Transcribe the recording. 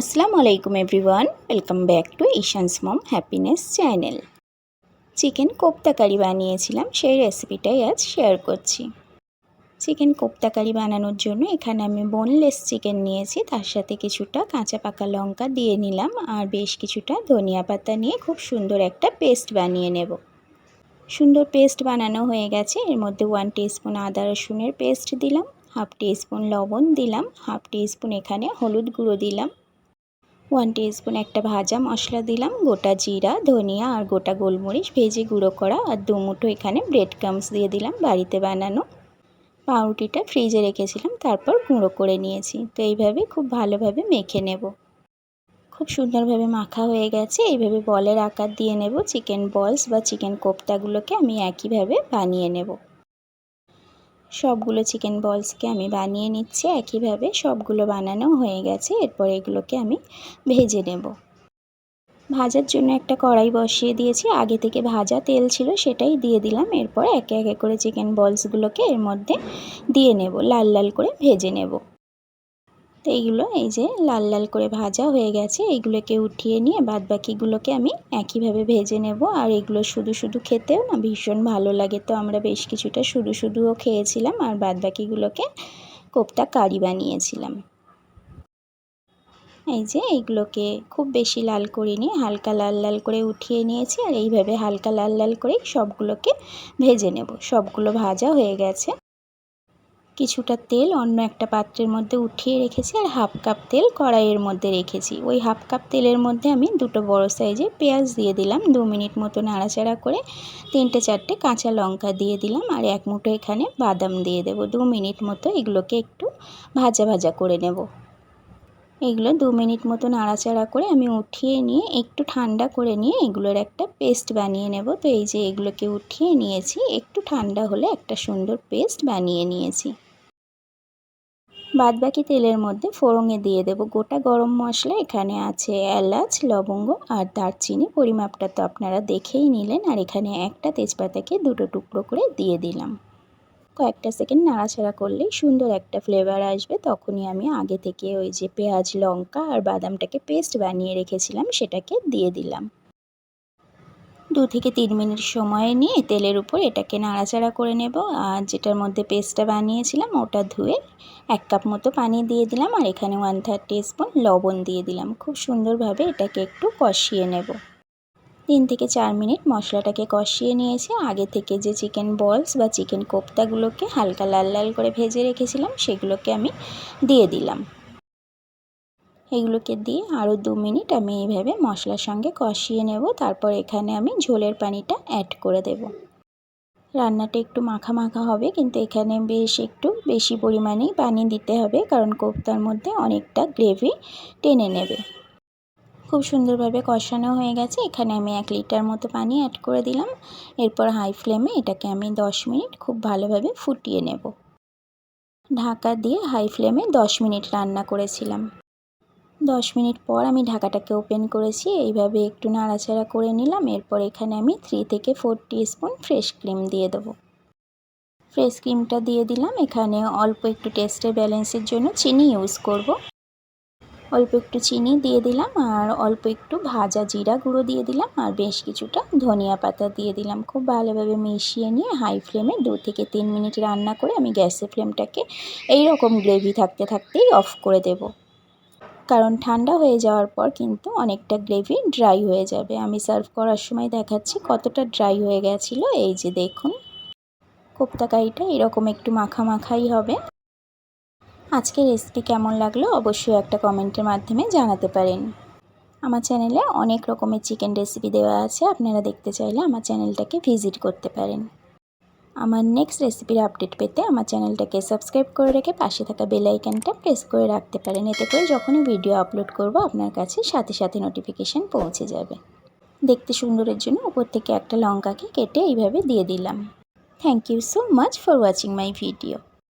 আসসালামু আলাইকুম everyone, welcome back to Ishan's mom happiness channel. Chicken kofta curry বানিয়েছিলাম, সেই রেসিপিটাই আজ শেয়ার করছি। চিকেন কোপ্তা কারি বানানোর জন্য এখানে আমি বোনলেস চিকেন নিয়েছি, তার সাথে কিছুটা কাঁচা পাকা লঙ্কা দিয়ে নিলাম আর বেশ কিছুটা ধনিয়া পাতা নিয়ে খুব সুন্দর একটা পেস্ট বানিয়ে নেব। সুন্দর পেস্ট বানানো হয়ে গেছে। এর মধ্যে 1 টিস্পুন আদা রসুনের পেস্ট দিলাম, হাফ টিস্পুন লবণ দিলাম, হাফ টিস্পুন এখানে হলুদ গুঁড়ো দিলাম, 1 টিস্পুন একটা ভাজা মশলা দিলাম, গোটা জিরা, ধনিয়া আর গোটা গোলমরিচ ভেজে গুঁড়ো করা, আর 2 মুঠো এখানে ব্রেড ক্রাম্বস দিয়ে দিলাম বাড়িতে বানানো। পাউরুটিটা ফ্রিজে রেখেছিলাম, তারপর গুঁড়ো করে নিয়েছি। তো এইভাবে খুব ভালোভাবে মেখে নেব। খুব সুন্দরভাবে মাখা হয়ে গেছে। এইভাবে বলের আকার দিয়ে নেব। চিকেন বলস বা চিকেন কোপ্তাগুলোকে আমি একইভাবে বানিয়ে নেব। সবগুলো চিকেন বলসকে আমি বানিয়ে নিচ্ছি একইভাবে। সবগুলো বানানো হয়ে গেছে। এরপর এগুলোকে আমি ভেজে নেব। ভাজার জন্য একটা কড়াই বসিয়ে দিয়েছি, আগে থেকে ভাজা তেল ছিল সেটাই দিয়ে দিলাম। এরপর একে একে করে চিকেন বলসগুলোকে এর মধ্যে দিয়ে নেব, লাল লাল করে ভেজে নেব। তো এইগুলো এই যে লাল লাল করে ভাজা হয়ে গেছে, এইগুলোকে উঠিয়ে নিয়ে বাদবাকিগুলোকে আমি একইভাবে ভেজে নেব। আর এগুলো শুধু শুধু খেতেও না ভীষণ ভালো লাগে, তো আমরা বেশ কিছুটা শুধু শুধুও খেয়েছিলাম আর বাদবাকিগুলোকে কোপ্তা কারি বানিয়েছিলাম। এই যে এইগুলোকে খুব বেশি লাল করিনি, হালকা লাল লাল করে উঠিয়ে নিয়েছি। আর এইভাবে হালকা লাল লাল করেই সবগুলোকে ভেজে নেব। সবগুলো ভাজা হয়ে গেছে। কিছুটা তেল অন্য একটা পাত্রের মধ্যে উঠিয়ে রেখেছি আর হাফ কাপ তেল কড়াইয়ের মধ্যে রেখেছি। ওই হাফ কাপ তেলের মধ্যে আমি দুটো বড় সাইজের পেঁয়াজ দিয়ে দিলাম, 2 মিনিট মতো নাড়াচাড়া করে 3-4টে কাঁচা লঙ্কা দিয়ে দিলাম আর 1 মুঠো এখানে বাদাম দিয়ে দেব। 2 মিনিট মতো এগুলোকে একটু ভাজা ভাজা করে নেব। এগুলো 2 মিনিট মতো নাড়াচাড়া করে আমি উঠিয়ে নিয়ে একটু ঠান্ডা করে নিয়ে এগুলোর একটা পেস্ট বানিয়ে নেব। তো এই যে এগুলোকে উঠিয়ে নিয়েছি, একটু ঠান্ডা হলে একটা সুন্দর পেস্ট বানিয়ে নিয়েছি। বাদবাকি তেলের মধ্যে ফোড়নে দিয়ে দেব গোটা গরম মশলা। এখানে আছে এলাচ, লবঙ্গ আর দারচিনি, পরিমাপটা তো আপনারা দেখেই নিলেন। আর এখানে একটা তেজপাতাকে 2টো টুকরো করে দিয়ে দিলাম। কয়েকটা সেকেন্ড নাড়াচাড়া করলেই সুন্দর একটা ফ্লেভার আসবে। তখনই আমি আগে থেকে ওই যে পেঁয়াজ, লঙ্কা আর বাদামটাকে পেস্ট বানিয়ে রেখেছিলাম সেটাকে দিয়ে দিলাম। 2 থেকে 3 মিনিট সময় নিয়ে তেলের উপর এটাকে নাড়াচাড়া করে নেব। আর যেটার মধ্যে পেস্টটা বানিয়েছিলাম ওটা ধুয়ে 1 কাপ মতো পানি দিয়ে দিলাম আর এখানে 1/3 টিস্পুন লবণ দিয়ে দিলাম। খুব সুন্দরভাবে এটাকে একটু কষিয়ে নেব। 3 থেকে 4 মিনিট মশলাটাকে কষিয়ে নিয়েছি। আগে থেকে যে চিকেন বলস বা চিকেন কোপ্তাগুলোকে হালকা লাল লাল করে ভেজে রেখেছিলাম সেগুলোকে আমি দিয়ে দিলাম। এগুলোকে দিয়ে আরও 2 মিনিট আমি এইভাবে মশলার সঙ্গে কষিয়ে নেব। তারপর এখানে আমি ঝোলের পানিটা অ্যাড করে দেব। রান্নাটা একটু মাখা মাখা হবে, কিন্তু এখানে বেশ একটু বেশি পরিমাণেই পানি দিতে হবে, কারণ কোপ্তার মধ্যে অনেকটা গ্রেভি টেনে নেবে। খুব সুন্দরভাবে কষানো হয়ে গেছে। এখানে আমি 1 লিটার মতো পানি অ্যাড করে দিলাম। এরপর হাই ফ্লেমে এটাকে আমি 10 মিনিট খুব ভালোভাবে ফুটিয়ে নেব। ঢাকা দিয়ে হাই ফ্লেমে 10 মিনিট রান্না করেছিলাম। 10 মিনিট পর আমি ঢাকাটাকে ওপেন করেছি। এইভাবে একটু নাড়াচাড়া করে নিলাম। এরপর এখানে আমি 3 থেকে 4 টিস্পুন ফ্রেশ ক্রিম দিয়ে দেবো। ফ্রেশ ক্রিমটা দিয়ে দিলাম। এখানে অল্প একটু টেস্টের ব্যালেন্সের জন্য চিনি ইউজ করব। অল্প একটু চিনি দিয়ে দিলাম আর অল্প একটু ভাজা জিরা গুঁড়ো দিয়ে দিলাম আর বেশ কিছুটা ধনিয়া পাতা দিয়ে দিলাম। খুব ভালোভাবে মিশিয়ে নিয়ে হাই ফ্লেমে 2 থেকে 3 মিনিট রান্না করে আমি গ্যাসের ফ্লেমটাকে এইরকম গ্রেভি থাকতে থাকতেই অফ করে দেব, কারণ ঠান্ডা হয়ে যাওয়ার পর কিন্তু অনেকটা গ্রেভি ড্রাই হয়ে যাবে। আমি সার্ভ করার সময় দেখাচ্ছি কতটা ড্রাই হয়ে গেছিলো। এই যে দেখুন, কোপ্তা কারিটা এরকম একটু মাখা মাখাই হবে। আজকের রেসিপি কেমন লাগলো অবশ্যই একটা কমেন্টের মাধ্যমে জানাতে পারেন। আমার চ্যানেলে অনেক রকমের চিকেন রেসিপি দেওয়া আছে, আপনারা দেখতে চাইলে আমার চ্যানেলটাকে ভিজিট করতে পারেন। আমার নেক্সট রেসিপির আপডেট পেতে আমার চ্যানেলটাকে সাবস্ক্রাইব করে রেখে পাশে থাকা বেল আইকনটা প্রেস করে রাখতে পারেন। এতে করে যখনই ভিডিও আপলোড করব আপনার কাছে সাথে সাথে নোটিফিকেশান পৌঁছে যাবে। দেখতে সুন্দরের জন্য উপর থেকে একটা লঙ্কাকে কেটে এইভাবে দিয়ে দিলাম। Thank you so much for watching my video.